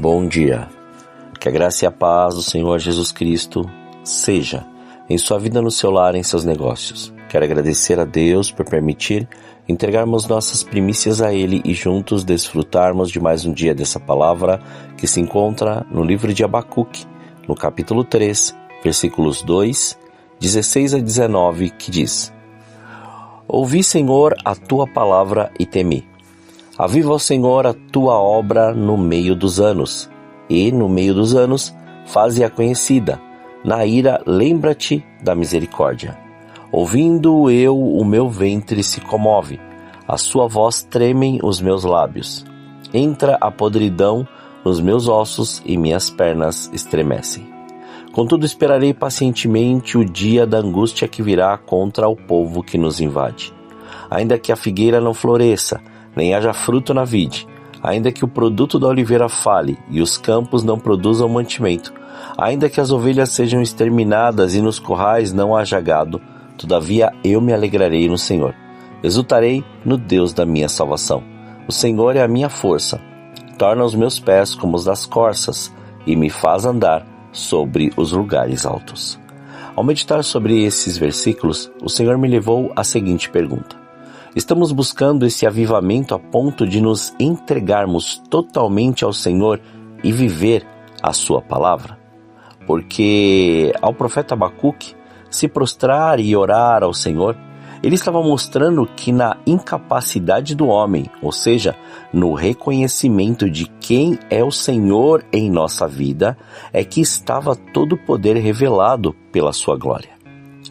Bom dia. Que a graça e a paz do Senhor Jesus Cristo seja em sua vida, no seu lar, em seus negócios. Quero agradecer a Deus por permitir entregarmos nossas primícias a Ele e juntos desfrutarmos de mais um dia dessa palavra que se encontra no livro de Abacuque, no capítulo 3, versículos 2, 16 a 19, que diz: Ouvi, Senhor, a tua palavra e temi. Aviva, Senhor, a tua obra no meio dos anos, e no meio dos anos faze-a conhecida. Na ira lembra-te da misericórdia. Ouvindo eu, o meu ventre se comove, a sua voz tremem os meus lábios. Entra a podridão nos meus ossos e minhas pernas estremecem. Contudo esperarei pacientemente o dia da angústia que virá contra o povo que nos invade. Ainda que a figueira não floresça, nem haja fruto na vide, ainda que o produto da oliveira fale e os campos não produzam mantimento, ainda que as ovelhas sejam exterminadas e nos currais não haja gado, todavia eu me alegrarei no Senhor. Exultarei no Deus da minha salvação. O Senhor é a minha força. Torna os meus pés como os das corças e me faz andar sobre os lugares altos. Ao meditar sobre esses versículos, o Senhor me levou à seguinte pergunta: estamos buscando esse avivamento a ponto de nos entregarmos totalmente ao Senhor e viver a sua palavra? Porque ao profeta Abacuque se prostrar e orar ao Senhor, ele estava mostrando que na incapacidade do homem, ou seja, no reconhecimento de quem é o Senhor em nossa vida, é que estava todo o poder revelado pela sua glória.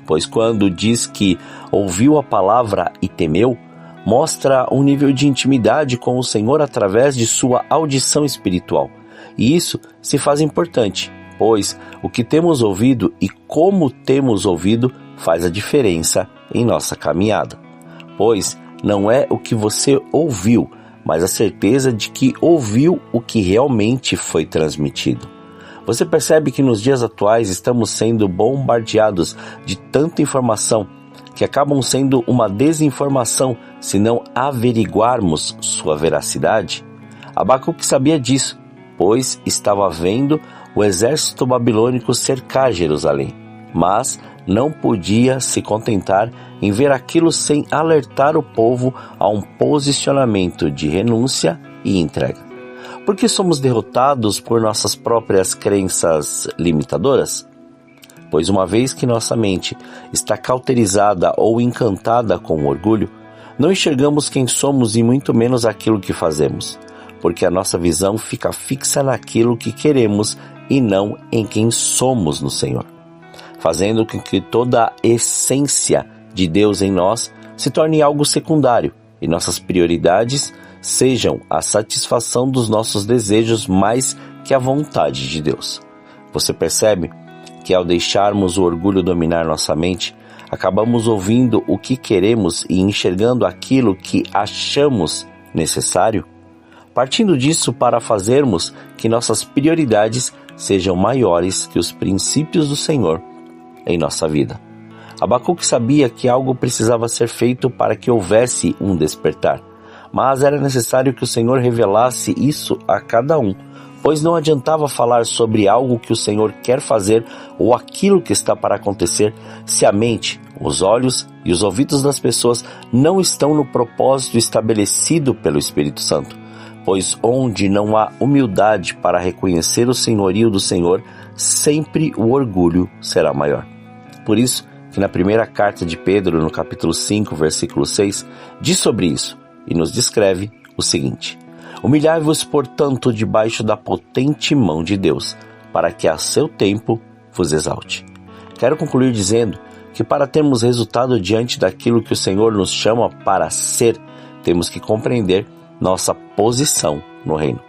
Pois quando diz que ouviu a palavra e temeu, mostra um nível de intimidade com o Senhor através de sua audição espiritual. E isso se faz importante, pois o que temos ouvido e como temos ouvido faz a diferença em nossa caminhada. Pois não é o que você ouviu, mas a certeza de que ouviu o que realmente foi transmitido. Você percebe que nos dias atuais estamos sendo bombardeados de tanta informação que acabam sendo uma desinformação se não averiguarmos sua veracidade? Abacuque sabia disso, pois estava vendo o exército babilônico cercar Jerusalém, mas não podia se contentar em ver aquilo sem alertar o povo a um posicionamento de renúncia e entrega. Por que somos derrotados por nossas próprias crenças limitadoras? Pois uma vez que nossa mente está cauterizada ou encantada com o orgulho, não enxergamos quem somos e muito menos aquilo que fazemos, porque a nossa visão fica fixa naquilo que queremos e não em quem somos no Senhor, fazendo com que toda a essência de Deus em nós se torne algo secundário e nossas prioridades sejam a satisfação dos nossos desejos mais que a vontade de Deus. Você percebe que ao deixarmos o orgulho dominar nossa mente, acabamos ouvindo o que queremos e enxergando aquilo que achamos necessário? Partindo disso para fazermos que nossas prioridades sejam maiores que os princípios do Senhor em nossa vida. Abacuque sabia que algo precisava ser feito para que houvesse um despertar, mas era necessário que o Senhor revelasse isso a cada um, pois não adiantava falar sobre algo que o Senhor quer fazer ou aquilo que está para acontecer se a mente, os olhos e os ouvidos das pessoas não estão no propósito estabelecido pelo Espírito Santo, pois onde não há humildade para reconhecer o senhorio do Senhor, sempre o orgulho será maior. Por isso que na primeira carta de Pedro, no capítulo 5, versículo 6, diz sobre isso e nos descreve o seguinte: humilhai-vos, portanto, debaixo da potente mão de Deus, para que a seu tempo vos exalte. Quero concluir dizendo que para termos resultado diante daquilo que o Senhor nos chama para ser, temos que compreender nossa posição no reino.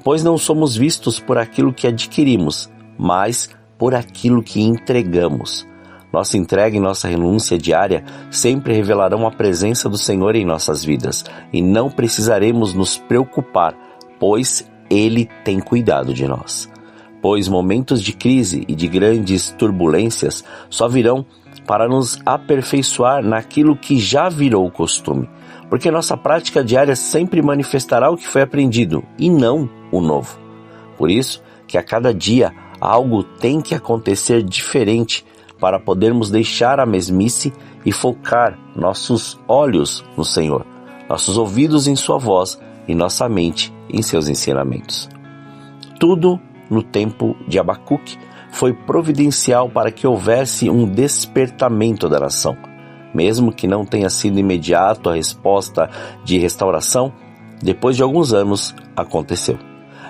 Pois não somos vistos por aquilo que adquirimos, mas por aquilo que entregamos. Nossa entrega e nossa renúncia diária sempre revelarão a presença do Senhor em nossas vidas e não precisaremos nos preocupar, pois Ele tem cuidado de nós. Pois momentos de crise e de grandes turbulências só virão para nos aperfeiçoar naquilo que já virou costume, porque nossa prática diária sempre manifestará o que foi aprendido e não o novo. Por isso que a cada dia algo tem que acontecer diferente para podermos deixar a mesmice e focar nossos olhos no Senhor, nossos ouvidos em sua voz e nossa mente em seus ensinamentos. Tudo no tempo de Abacuque foi providencial para que houvesse um despertamento da nação. Mesmo que não tenha sido imediato a resposta de restauração, depois de alguns anos aconteceu.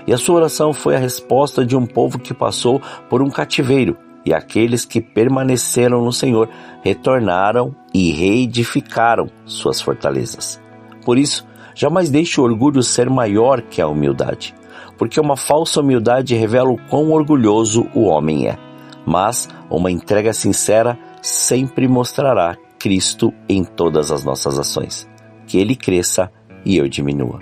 E a sua oração foi a resposta de um povo que passou por um cativeiro, e aqueles que permaneceram no Senhor retornaram e reedificaram suas fortalezas. Por isso, jamais deixe o orgulho ser maior que a humildade, porque uma falsa humildade revela o quão orgulhoso o homem é. Mas uma entrega sincera sempre mostrará Cristo em todas as nossas ações. Que Ele cresça e eu diminua.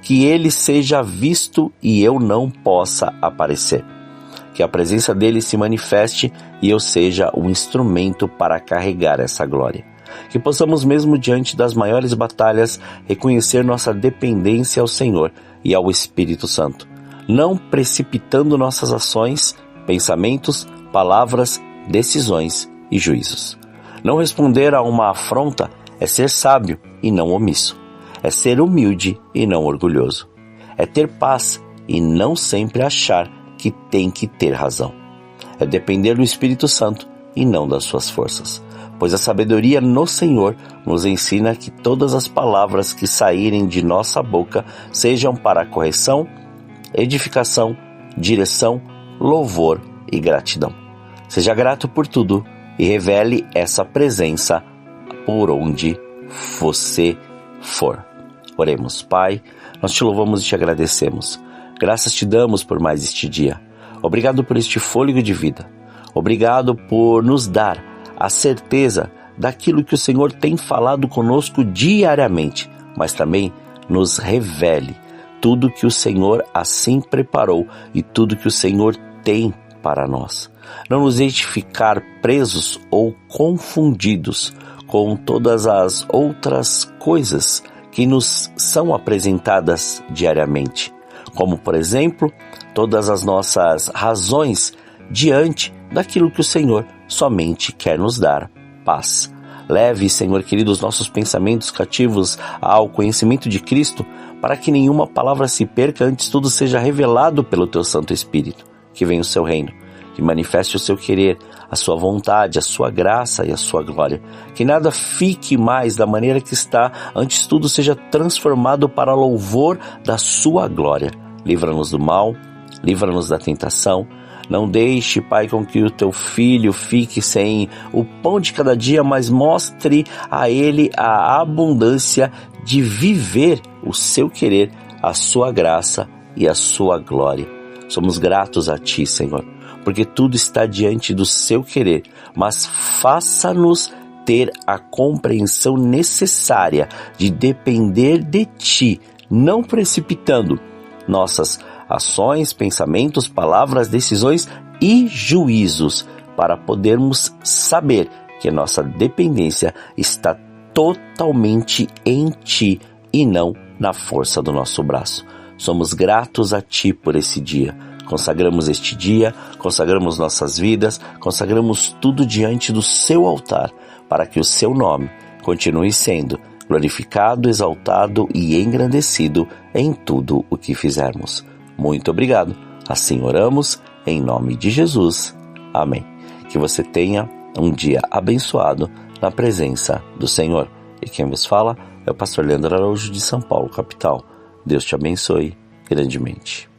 Que Ele seja visto e eu não possa aparecer. Que a presença dEle se manifeste e eu seja um instrumento para carregar essa glória. Que possamos, mesmo diante das maiores batalhas, reconhecer nossa dependência ao Senhor e ao Espírito Santo, não precipitando nossas ações, pensamentos, palavras, decisões e juízos. Não responder a uma afronta é ser sábio e não omisso. É ser humilde e não orgulhoso. É ter paz e não sempre achar que tem que ter razão. É depender do Espírito Santo e não das suas forças. Pois a sabedoria no Senhor nos ensina que todas as palavras que saírem de nossa boca sejam para correção, edificação, direção, louvor e gratidão. Seja grato por tudo e revele essa presença por onde você for. Oremos. Pai, nós te louvamos e te agradecemos. Graças te damos por mais este dia. Obrigado por este fôlego de vida. Obrigado por nos dar a certeza daquilo que o Senhor tem falado conosco diariamente, mas também nos revele tudo que o Senhor assim preparou e tudo que o Senhor tem para nós. Não nos deixe ficar presos ou confundidos com todas as outras coisas que nos são apresentadas diariamente, como, por exemplo, todas as nossas razões diante daquilo que o Senhor somente quer nos dar: paz. Leve, Senhor querido, os nossos pensamentos cativos ao conhecimento de Cristo, para que nenhuma palavra se perca, antes tudo seja revelado pelo Teu Santo Espírito. Que venha o Seu reino, que manifeste o Seu querer, a Sua vontade, a Sua graça e a Sua glória. Que nada fique mais da maneira que está, antes tudo seja transformado para louvor da Sua glória. Livra-nos do mal, livra-nos da tentação. Não deixe, Pai, com que o Teu Filho fique sem o pão de cada dia, mas mostre a Ele a abundância de viver o Seu querer, a Sua graça e a Sua glória. Somos gratos a Ti, Senhor, porque tudo está diante do Seu querer, mas faça-nos ter a compreensão necessária de depender de Ti, não precipitando nossas ações, pensamentos, palavras, decisões e juízos, para podermos saber que a nossa dependência está totalmente em Ti e não na força do nosso braço. Somos gratos a Ti por esse dia. Consagramos este dia, consagramos nossas vidas, consagramos tudo diante do Seu altar, para que o Seu nome continue sendo glorificado, exaltado e engrandecido em tudo o que fizermos. Muito obrigado. Assim oramos, em nome de Jesus. Amém. Que você tenha um dia abençoado na presença do Senhor. E quem vos fala é o pastor Leandro Araújo, de São Paulo, capital. Deus te abençoe grandemente.